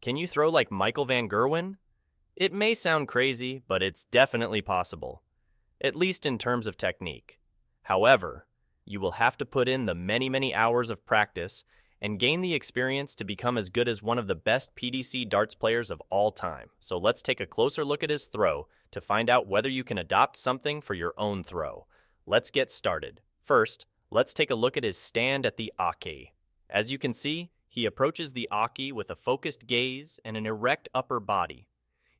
Can you throw like Michael van Gerwen? It may sound crazy, but it's definitely possible, at least in terms of technique. However, you will have to put in the many hours of practice and gain the experience to become as good as one of the best PDC darts players of all time. So let's take a closer look at his throw to find out whether you can adopt something for your own throw. Let's get started. First, let's take a look at his stand at the Aki. As you can see, he approaches the Aki with a focused gaze and an erect upper body.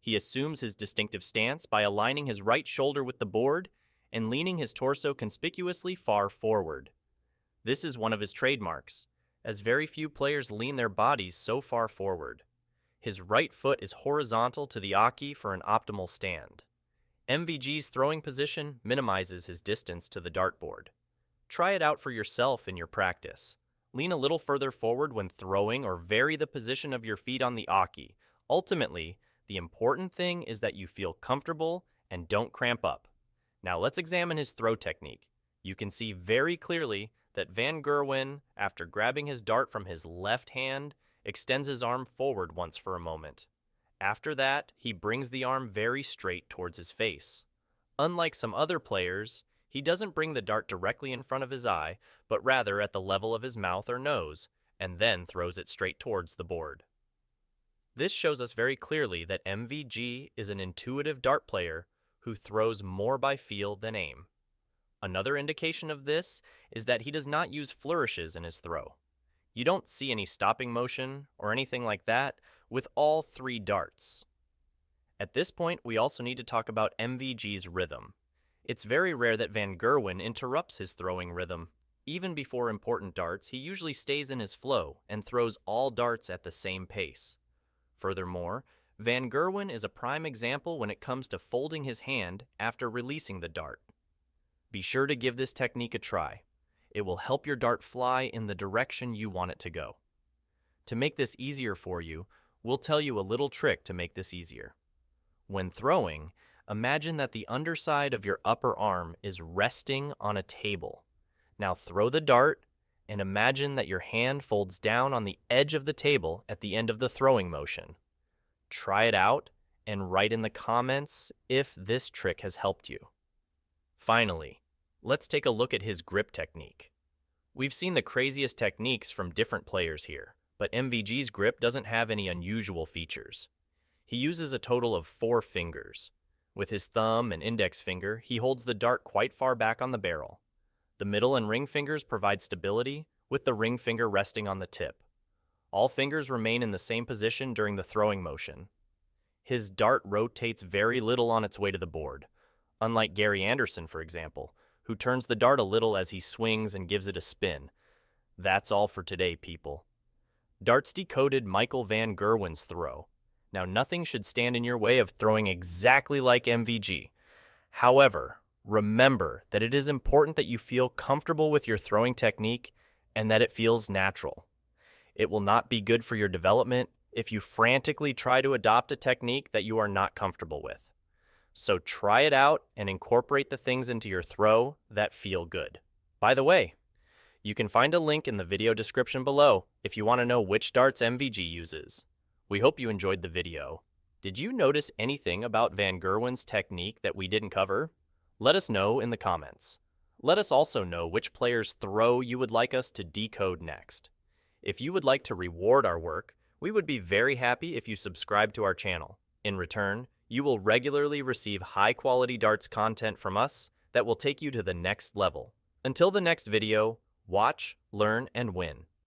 He assumes his distinctive stance by aligning his right shoulder with the board and leaning his torso conspicuously far forward. This is one of his trademarks, as very few players lean their bodies so far forward. His right foot is horizontal to the Aki for an optimal stand. MVG's throwing position minimizes his distance to the dartboard. Try it out for yourself in your practice. Lean a little further forward when throwing or vary the position of your feet on the Aki. Ultimately, the important thing is that you feel comfortable and don't cramp up. Now let's examine his throw technique. You can see very clearly that Van Gerwen, after grabbing his dart from his left hand, extends his arm forward once for a moment. After that, he brings the arm very straight towards his face. Unlike some other players, he doesn't bring the dart directly in front of his eye, but rather at the level of his mouth or nose, and then throws it straight towards the board. This shows us very clearly that MVG is an intuitive dart player who throws more by feel than aim. Another indication of this is that he does not use flourishes in his throw. You don't see any stopping motion or anything like that with all three darts. At this point, we also need to talk about MVG's rhythm. It's very rare that Van Gerwen interrupts his throwing rhythm. Even before important darts, he usually stays in his flow and throws all darts at the same pace. Furthermore, Van Gerwen is a prime example when it comes to folding his hand after releasing the dart. Be sure to give this technique a try. It will help your dart fly in the direction you want it to go. To make this easier for you, we'll tell you a little trick to make this easier. When throwing, imagine that the underside of your upper arm is resting on a table. Now throw the dart and imagine that your hand folds down on the edge of the table at the end of the throwing motion. Try it out and write in the comments if this trick has helped you. Finally, let's take a look at his grip technique. We've seen the craziest techniques from different players here, but MVG's grip doesn't have any unusual features. He uses a total of 4 fingers. With his thumb and index finger, he holds the dart quite far back on the barrel. The middle and ring fingers provide stability, with the ring finger resting on the tip. All fingers remain in the same position during the throwing motion. His dart rotates very little on its way to the board, unlike Gary Anderson, for example, who turns the dart a little as he swings and gives it a spin. That's all for today, people. Darts decoded Michael van Gerwen's throw. Now, nothing should stand in your way of throwing exactly like MVG. However, remember that it is important that you feel comfortable with your throwing technique and that it feels natural. It will not be good for your development if you frantically try to adopt a technique that you are not comfortable with. So try it out and incorporate the things into your throw that feel good. By the way, you can find a link in the video description below if you want to know which darts MVG uses. We hope you enjoyed the video. Did you notice anything about Van Gerwen's technique that we didn't cover? Let us know in the comments. Let us also know which player's throw you would like us to decode next. If you would like to reward our work, we would be very happy if you subscribe to our channel. In return, you will regularly receive high-quality darts content from us that will take you to the next level. Until the next video, watch, learn, and win.